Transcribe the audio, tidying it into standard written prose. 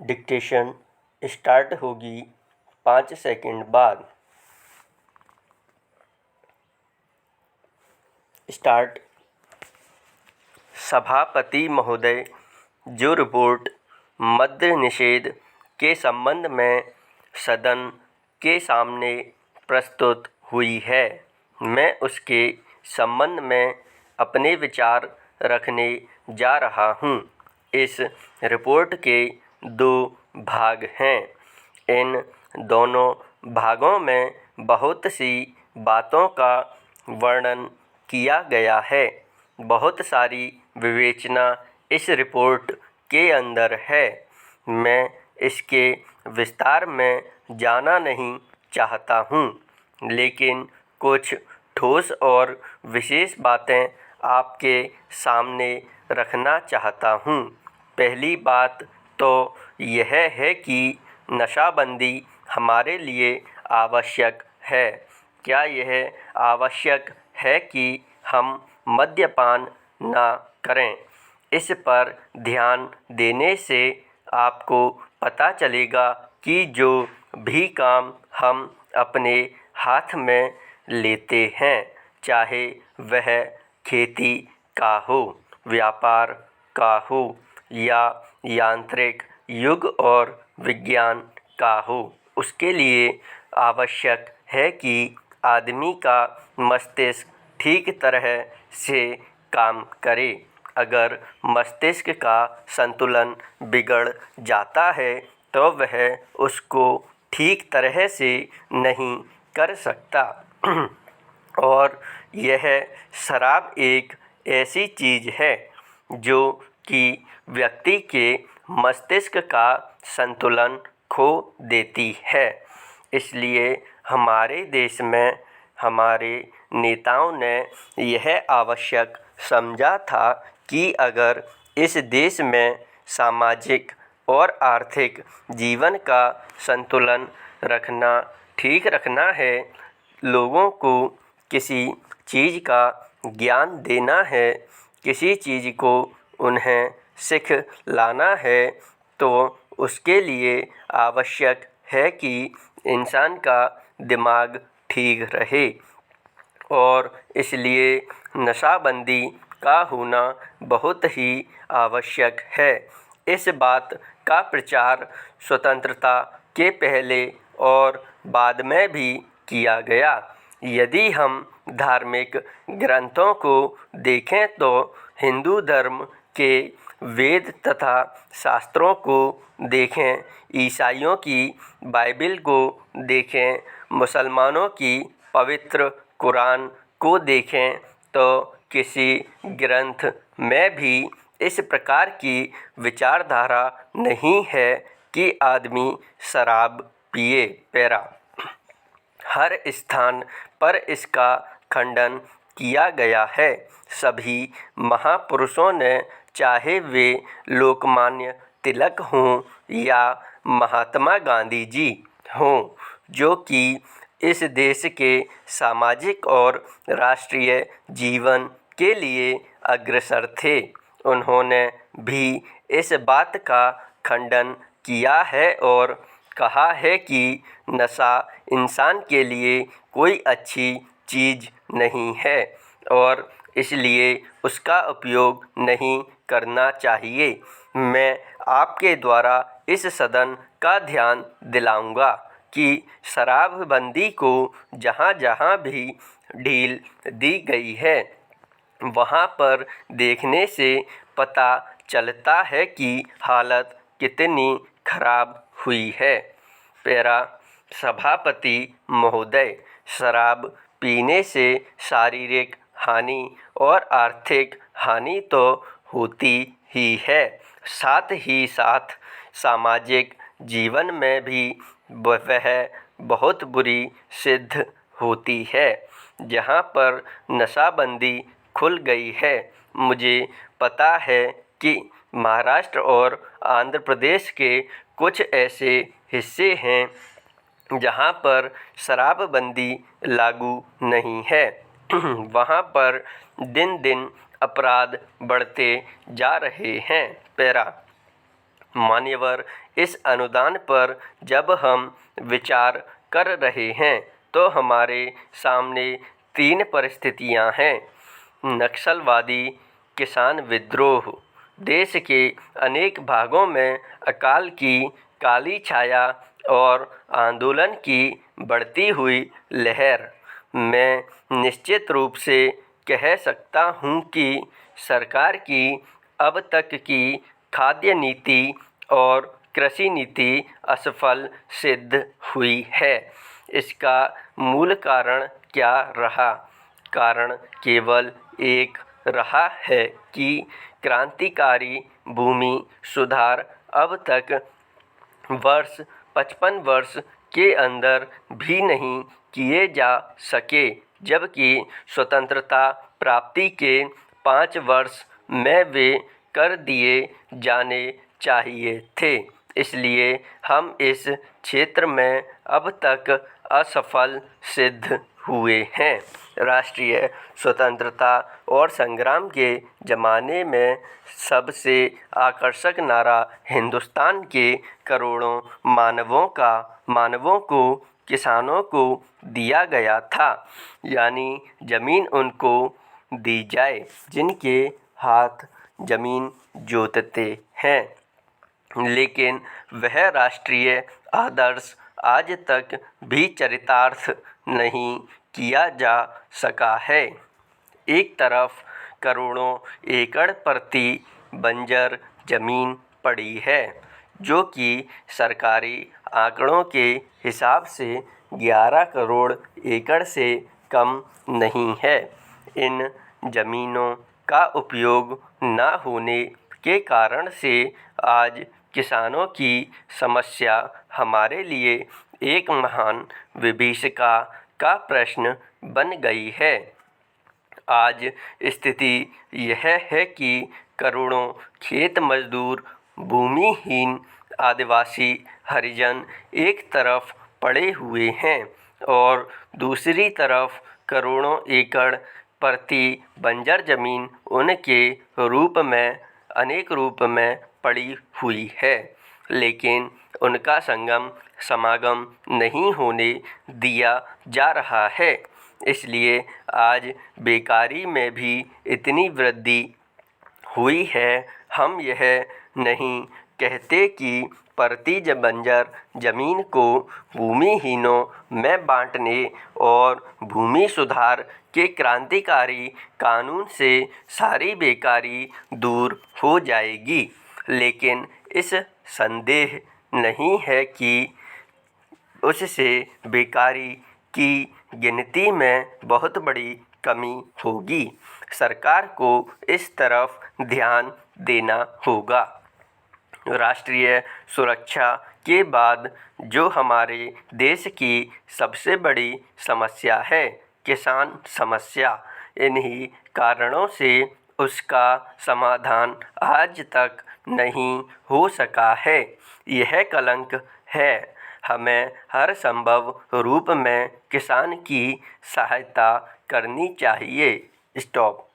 Dictation start होगी 5 second बाद। Start. सभापति महोदय, जो रिपोर्ट मद्य निषेध के संबंध में सदन के सामने प्रस्तुत हुई है, मैं उसके संबंध में अपने विचार रखने जा रहा हूँ। इस रिपोर्ट के 2 भाग हैं। इन दोनों भागों में बहुत सी बातों का वर्णन किया गया है। बहुत सारी विवेचना इस रिपोर्ट के अंदर है। मैं इसके विस्तार में जाना नहीं चाहता हूँ, लेकिन कुछ ठोस और विशेष बातें आपके सामने रखना चाहता हूँ। पहली बात तो यह है कि नशाबंदी हमारे लिए आवश्यक है। क्या यह आवश्यक है कि हम मद्यपान न करें? इस पर ध्यान देने से आपको पता चलेगा कि जो भी काम हम अपने हाथ में लेते हैं, चाहे वह खेती का हो, व्यापार का हो या यांत्रिक युग और विज्ञान का हो, उसके लिए आवश्यक है कि आदमी का मस्तिष्क ठीक तरह से काम करे। अगर मस्तिष्क का संतुलन बिगड़ जाता है तो वह उसको ठीक तरह से नहीं कर सकता। और यह शराब एक ऐसी चीज़ है जो कि व्यक्ति के मस्तिष्क का संतुलन खो देती है। इसलिए हमारे देश में हमारे नेताओं ने यह आवश्यक समझा था कि अगर इस देश में सामाजिक और आर्थिक जीवन का संतुलन ठीक रखना है, लोगों को किसी चीज़ का ज्ञान देना है, किसी चीज़ को उन्हें सिखलाना है, तो उसके लिए आवश्यक है कि इंसान का दिमाग ठीक रहे। और इसलिए नशाबंदी का होना बहुत ही आवश्यक है। इस बात का प्रचार स्वतंत्रता के पहले और बाद में भी किया गया। यदि हम धार्मिक ग्रंथों को देखें तो हिंदू धर्म के वेद तथा शास्त्रों को देखें, ईसाइयों की बाइबिल को देखें, मुसलमानों की पवित्र कुरान को देखें, तो किसी ग्रंथ में भी इस प्रकार की विचारधारा नहीं है कि आदमी शराब पिए। पैरा। हर स्थान पर इसका खंडन किया गया है। सभी महापुरुषों ने, चाहे वे लोकमान्य तिलक हों या महात्मा गांधी जी हों, जो कि इस देश के सामाजिक और राष्ट्रीय जीवन के लिए अग्रसर थे, उन्होंने भी इस बात का खंडन किया है और कहा है कि नशा इंसान के लिए कोई अच्छी चीज़ नहीं है और इसलिए उसका उपयोग नहीं करना चाहिए। मैं आपके द्वारा इस सदन का ध्यान दिलाऊंगा कि शराबबंदी को जहाँ जहाँ भी ढील दी गई है, वहाँ पर देखने से पता चलता है कि हालत कितनी खराब हुई है। पैरा। सभापति महोदय, शराब पीने से शारीरिक हानि और आर्थिक हानि तो होती ही है, साथ ही साथ सामाजिक जीवन में भी वह बहुत बुरी सिद्ध होती है। जहाँ पर नशाबंदी खुल गई है, मुझे पता है कि महाराष्ट्र और आंध्र प्रदेश के कुछ ऐसे हिस्से हैं जहाँ पर शराबबंदी लागू नहीं है। वहाँ पर दिन दिन अपराध बढ़ते जा रहे हैं। पैरा। मान्यवर, इस अनुदान पर जब हम विचार कर रहे हैं तो हमारे सामने 3 परिस्थितियां हैं। नक्सलवादी किसान विद्रोह, देश के अनेक भागों में अकाल की काली छाया और आंदोलन की बढ़ती हुई लहर। मैं निश्चित रूप से कह सकता हूं कि सरकार की अब तक की खाद्य नीति और कृषि नीति असफल सिद्ध हुई है। इसका मूल कारण क्या रहा? कारण केवल एक रहा है कि क्रांतिकारी भूमि सुधार अब तक वर्ष 55 वर्ष के अंदर भी नहीं किए जा सके, जबकि स्वतंत्रता प्राप्ति के 5 वर्ष में वे कर दिए जाने चाहिए थे। इसलिए हम इस क्षेत्र में अब तक असफल सिद्ध हुए हैं। राष्ट्रीय स्वतंत्रता और संग्राम के ज़माने में सबसे आकर्षक नारा हिंदुस्तान के करोड़ों मानवों को, किसानों को दिया गया था, यानी ज़मीन उनको दी जाए जिनके हाथ ज़मीन जोतते हैं। लेकिन वह राष्ट्रीय आदर्श आज तक भी चरितार्थ नहीं किया जा सका है। एक तरफ करोड़ों एकड़ प्रति बंजर जमीन पड़ी है, जो कि सरकारी आंकड़ों के हिसाब से 11 करोड़ एकड़ से कम नहीं है। इन जमीनों का उपयोग न होने के कारण से आज किसानों की समस्या हमारे लिए एक महान विभीषिका का प्रश्न बन गई है। आज स्थिति यह है कि करोड़ों खेत मजदूर, भूमिहीन आदिवासी हरिजन एक तरफ पड़े हुए हैं और दूसरी तरफ करोड़ों एकड़ प्रति बंजर जमीन उनके अनेक रूप में पड़ी हुई है, लेकिन उनका समागम नहीं होने दिया जा रहा है। इसलिए आज बेकारी में भी इतनी वृद्धि हुई है। हम यह नहीं कहते कि प्रति बंजर जमीन को भूमिहीनों में बांटने और भूमि सुधार के क्रांतिकारी कानून से सारी बेकारी दूर हो जाएगी, लेकिन इस संदेह नहीं है कि उससे बेकारी की गिनती में बहुत बड़ी कमी होगी। सरकार को इस तरफ ध्यान देना होगा। राष्ट्रीय सुरक्षा के बाद जो हमारे देश की सबसे बड़ी समस्या है, किसान समस्या, इन्हीं कारणों से उसका समाधान आज तक नहीं हो सका है। यह कलंक है। हमें हर संभव रूप में किसान की सहायता करनी चाहिए। स्टॉप।